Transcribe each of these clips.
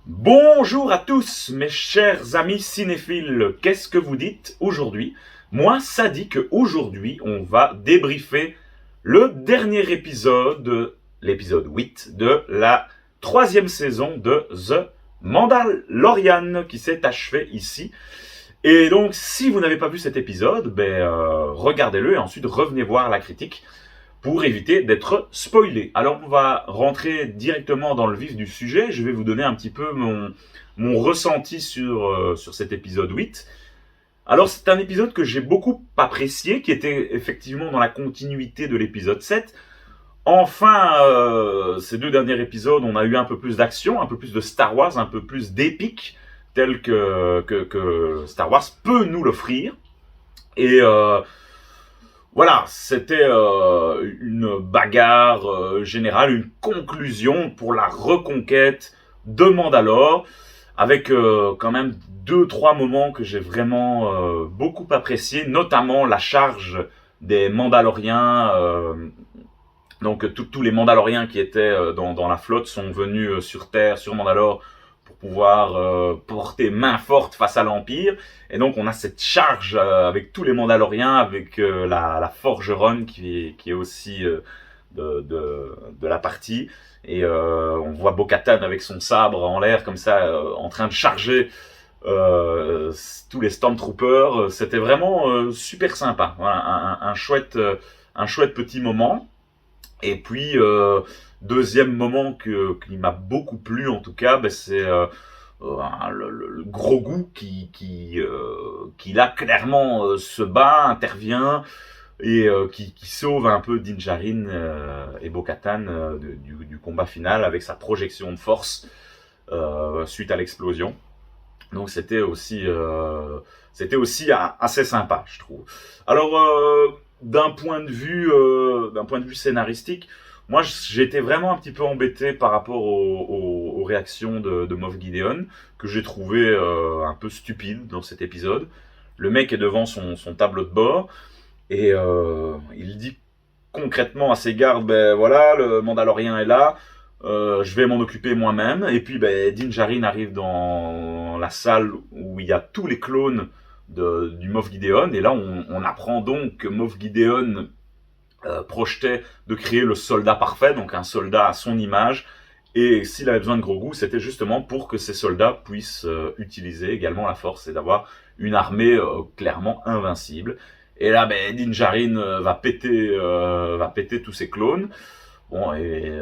Bonjour à tous mes chers amis cinéphiles, qu'est-ce que vous dites aujourd'hui? Moi, ça dit qu'aujourd'hui, on va débriefer le dernier épisode, l'épisode 8 de la troisième saison de The Mandalorian qui s'est achevé ici. Et donc, si vous n'avez pas vu cet épisode, regardez-le et ensuite revenez voir la critique pour éviter d'être spoilé. Alors on va rentrer directement dans le vif du sujet. Je vais vous donner un petit peu mon ressenti sur cet épisode 8. Alors c'est un épisode que j'ai beaucoup apprécié, qui était effectivement dans la continuité de l'épisode 7. Enfin, ces deux derniers épisodes, on a eu un peu plus d'action, un peu plus de Star Wars, un peu plus d'épique, tel que Star Wars peut nous l'offrir. Et voilà, c'était une bagarre générale, une conclusion pour la reconquête de Mandalore, avec quand même deux, trois moments que j'ai vraiment beaucoup appréciés, notamment la charge des Mandaloriens. Donc tous les Mandaloriens qui étaient dans la flotte sont venus sur Terre, sur Mandalore, pour pouvoir porter main forte face à l'Empire. Et donc on a cette charge avec tous les Mandaloriens, avec la forgeronne qui est aussi de la partie. Et on voit Bo-Katan avec son sabre en l'air comme ça, en train de charger tous les Stormtroopers. C'était vraiment super sympa. Voilà, un chouette petit moment. Et puis, deuxième moment qui m'a beaucoup plu, en tout cas, c'est le Grogu qui là, clairement, se bat, intervient, et qui sauve un peu Din Djarin et Bo-Katan du combat final avec sa projection de force suite à l'explosion. Donc c'était aussi assez sympa, je trouve. Alors d'un point de vue scénaristique, moi j'étais vraiment un petit peu embêté par rapport aux réactions de Moff Gideon, que j'ai trouvé un peu stupide dans cet épisode. Le mec est devant son tableau de bord et il dit concrètement à ses gardes, ben voilà, le Mandalorien est là, je vais m'en occuper moi-même. Et puis Din Djarin arrive dans la salle où il y a tous les clones du Moff Gideon, et là on apprend donc que Moff Gideon projetait de créer le soldat parfait, donc un soldat à son image, et s'il avait besoin de Grogu, c'était justement pour que ces soldats puissent utiliser également la force et d'avoir une armée clairement invincible. Et là, Din Djarin va péter tous ses clones. Bon, et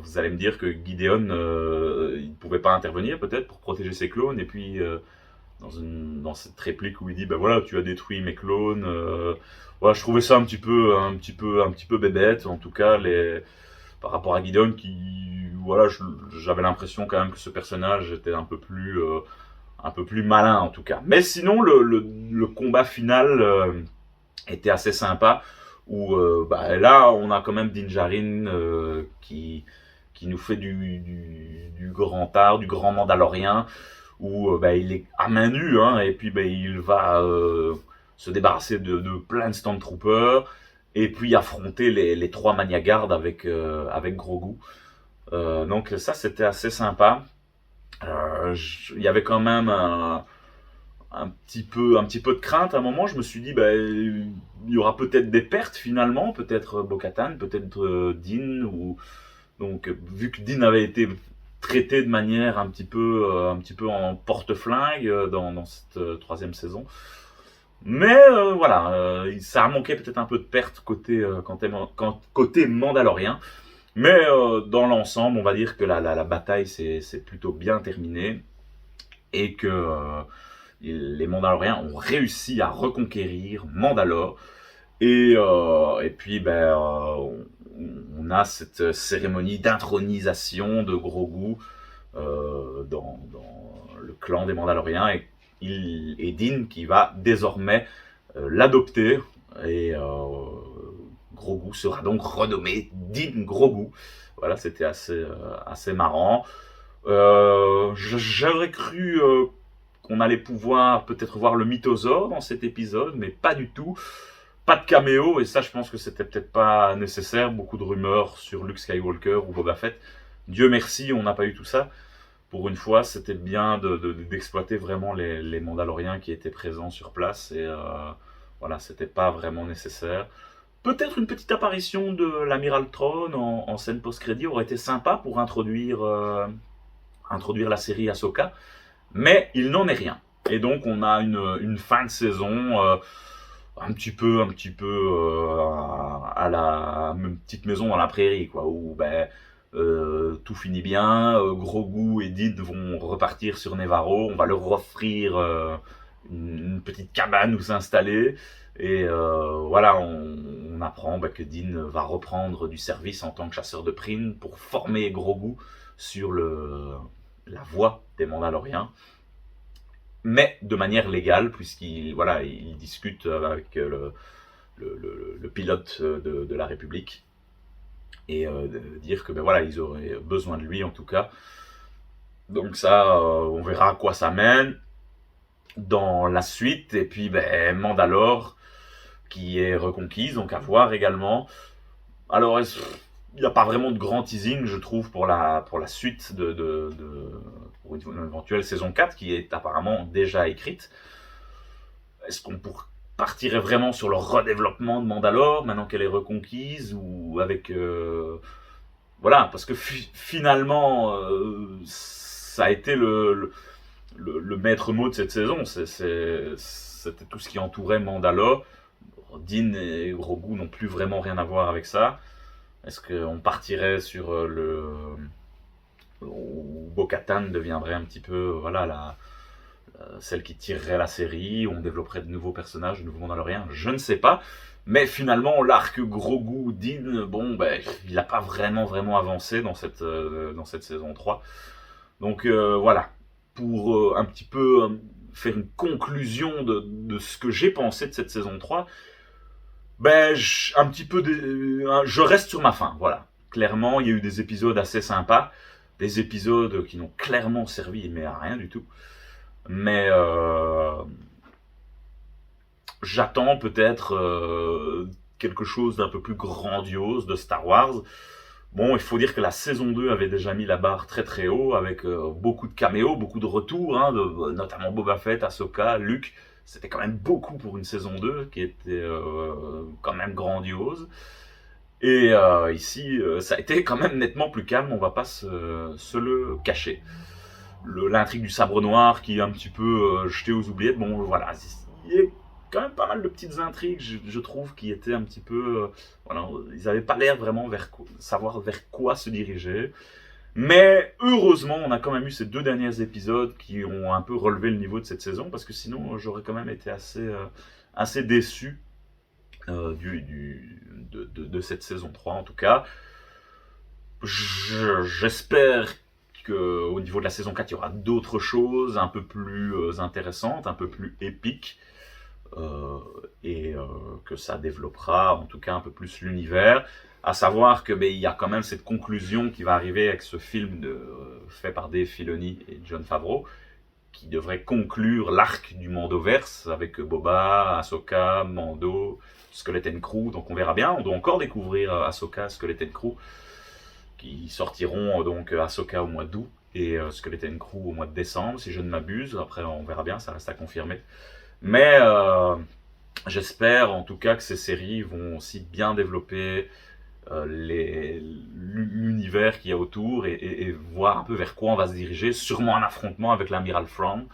vous allez me dire que Gideon, il ne pouvait pas intervenir peut-être pour protéger ses clones. Et puis, dans cette réplique où il dit, ben voilà, tu as détruit mes clones. Voilà, je trouvais ça un petit peu bébête. En tout cas, par rapport à Gideon, voilà, j'avais l'impression quand même que ce personnage était un peu plus malin en tout cas. Mais sinon, le combat final était assez sympa, où là on a quand même Din Djarin qui nous fait du grand art, du grand Mandalorien, où il est à main nue, hein, et puis il va se débarrasser de plein de Stormtroopers, et puis affronter les trois Magna-Garde avec Grogu. Donc ça c'était assez sympa. Il y avait quand même un petit peu de crainte à un moment. Je me suis dit, il y aura peut-être des pertes finalement, peut-être Bo-Katan, peut-être Din, ou donc vu que Din avait été traité de manière un petit peu en porte-flingue dans cette troisième saison. Mais voilà, ça a manqué peut-être un peu de pertes côté Mandalorien. Mais dans l'ensemble, on va dire que la bataille s'est plutôt bien terminée, et que les Mandaloriens ont réussi à reconquérir Mandalore. Et puis, on a cette cérémonie d'intronisation de Grogu dans le clan des Mandaloriens, et Din qui va désormais l'adopter. Et Grogu sera donc renommé Din Grogu. Voilà, c'était assez marrant. J'aurais cru qu'on allait pouvoir peut-être voir le mythosaure dans cet épisode, mais pas du tout. Pas de caméo, et ça je pense que c'était peut-être pas nécessaire. Beaucoup de rumeurs sur Luke Skywalker ou Boba Fett. Dieu merci, on n'a pas eu tout ça. Pour une fois, c'était bien d'exploiter vraiment les Mandaloriens qui étaient présents sur place, et voilà, c'était pas vraiment nécessaire. Peut-être une petite apparition de l'amiral Thrawn en scène post-crédit aurait été sympa pour introduire la série Ahsoka, mais il n'en est rien. Et donc on a une fin de saison à la une petite maison dans la prairie, quoi, où tout finit bien. Grogu et Din vont repartir sur Nevarro. On va leur offrir une petite cabane où s'installer. Et voilà, on apprend que Din va reprendre du service en tant que chasseur de primes pour former Grogu sur la voie des Mandaloriens, mais de manière légale, puisqu'il voilà, il discute avec le pilote de la République, et de dire que voilà, ils auraient besoin de lui en tout cas. Donc ça, on verra à quoi ça mène dans la suite. Et puis Mandalore qui est reconquise, donc à voir également. Alors il n'y a pas vraiment de grand teasing, je trouve, pour la suite pour une éventuelle saison 4 qui est apparemment déjà écrite. Est-ce qu'on partirait vraiment sur le redéveloppement de Mandalore maintenant qu'elle est reconquise, ou avec voilà, parce que finalement ça a été le maître mot de cette saison. C'était tout ce qui entourait Mandalore. Din et Grogu n'ont plus vraiment rien à voir avec ça. Est-ce qu'on partirait sur où Bo-Katan deviendrait un petit peu voilà celle qui tirerait la série, on développerait de nouveaux personnages, de nouveaux Mandaloriens, je ne sais pas. Mais finalement, l'arc Grogu-Din, il n'a pas vraiment avancé dans cette saison 3. Donc voilà, pour un petit peu faire une conclusion de ce que j'ai pensé de cette saison 3, je reste sur ma faim, voilà. Clairement, il y a eu des épisodes assez sympas, des épisodes qui n'ont clairement servi mais à rien du tout. Mais j'attends peut-être quelque chose d'un peu plus grandiose de Star Wars. Bon, il faut dire que la saison 2 avait déjà mis la barre très très haut, avec beaucoup de caméos, beaucoup de retours, notamment Boba Fett, Ahsoka, Luke. C'était quand même beaucoup pour une saison 2 qui était quand même grandiose. Et ici, ça a été quand même nettement plus calme, on va pas se le cacher. L'intrigue du sabre noir qui est un petit peu jetée aux oubliettes, bon voilà, il y a quand même pas mal de petites intrigues, je trouve, qui étaient un petit peu voilà, ils n'avaient pas l'air vraiment savoir vers quoi se diriger. Mais heureusement, on a quand même eu ces 2 derniers épisodes qui ont un peu relevé le niveau de cette saison, parce que sinon j'aurais quand même été assez déçu de cette saison 3 en tout cas. J'espère qu'au niveau de la saison 4, il y aura d'autres choses un peu plus intéressantes, un peu plus épiques, et que ça développera en tout cas un peu plus l'univers. À savoir que il y a quand même cette conclusion qui va arriver avec ce film fait par Dave Filoni et Jon Favreau, qui devrait conclure l'arc du Mandoverse avec Boba, Ahsoka, Mando, Skeleton Crew. Donc on verra bien. On doit encore découvrir Ahsoka, Skeleton Crew, qui sortiront donc Ahsoka au mois d'août et Skeleton Crew au mois de décembre, si je ne m'abuse. Après, on verra bien, ça reste à confirmer. Mais j'espère en tout cas que ces séries vont aussi bien développer l'univers qu'il y a autour, et voir un peu vers quoi on va se diriger. Sûrement un affrontement avec l'amiral Thrawn.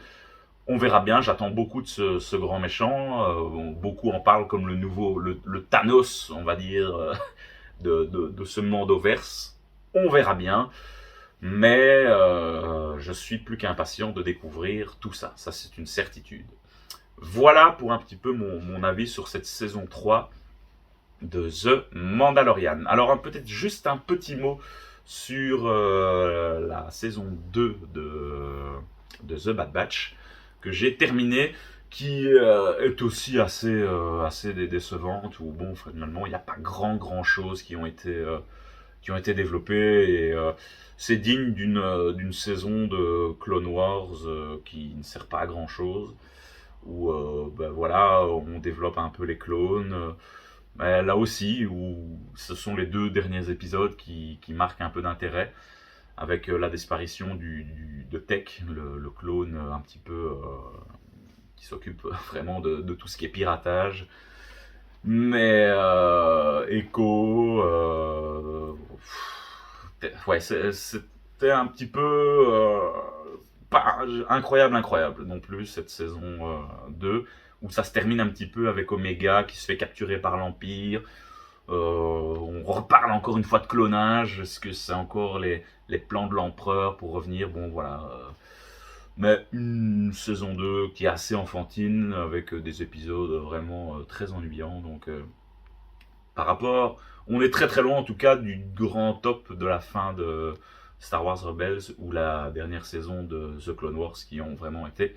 On verra bien, j'attends beaucoup de ce grand méchant. Beaucoup en parlent comme le Thanos, on va dire, de ce Mandoverse. On verra bien. Mais je suis plus qu'impatient de découvrir tout ça. Ça, c'est une certitude. Voilà pour un petit peu mon avis sur cette saison 3 de The Mandalorian. Alors peut-être juste un petit mot sur la saison 2 de The Bad Batch, que j'ai terminé, qui est aussi assez décevante, où bon, finalement il n'y a pas grand chose qui ont été développées, et c'est digne d'une saison de Clone Wars qui ne sert pas à grand chose, où voilà, on développe un peu les clones. Là aussi, où ce sont les 2 derniers épisodes qui marquent un peu d'intérêt. avec la disparition de Tech, le clone un petit peu qui s'occupe vraiment de tout ce qui est piratage. Mais Echo, ouais, c'était un petit peu pas incroyable, incroyable non plus cette saison 2, où ça se termine un petit peu avec Omega qui se fait capturer par l'Empire. On reparle encore une fois de clonage. Est-ce que c'est encore les plans de l'empereur pour revenir? Bon, voilà. Mais une saison 2 qui est assez enfantine, avec des épisodes vraiment très ennuyants. Donc, par rapport, on est très très loin en tout cas du grand top de la fin de Star Wars Rebels ou la dernière saison de The Clone Wars qui ont vraiment été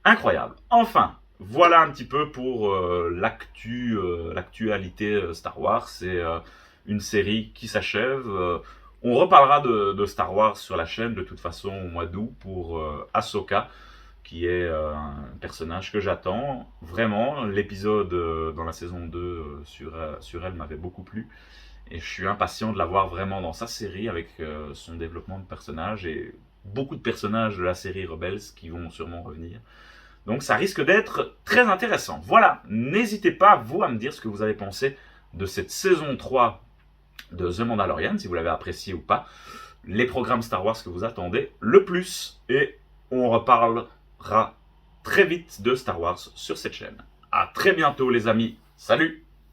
incroyables. Enfin, voilà un petit peu pour l'actualité Star Wars. C'est une série qui s'achève. On reparlera de Star Wars sur la chaîne de toute façon au mois d'août pour Ahsoka, qui est un personnage que j'attends. Vraiment, l'épisode dans la saison 2 sur elle m'avait beaucoup plu. Et je suis impatient de la voir vraiment dans sa série avec son développement de personnage et beaucoup de personnages de la série Rebels qui vont sûrement revenir. Donc ça risque d'être très intéressant. Voilà, n'hésitez pas, vous, à me dire ce que vous avez pensé de cette saison 3 de The Mandalorian, si vous l'avez apprécié ou pas, les programmes Star Wars que vous attendez le plus, et on reparlera très vite de Star Wars sur cette chaîne. A très bientôt les amis, salut!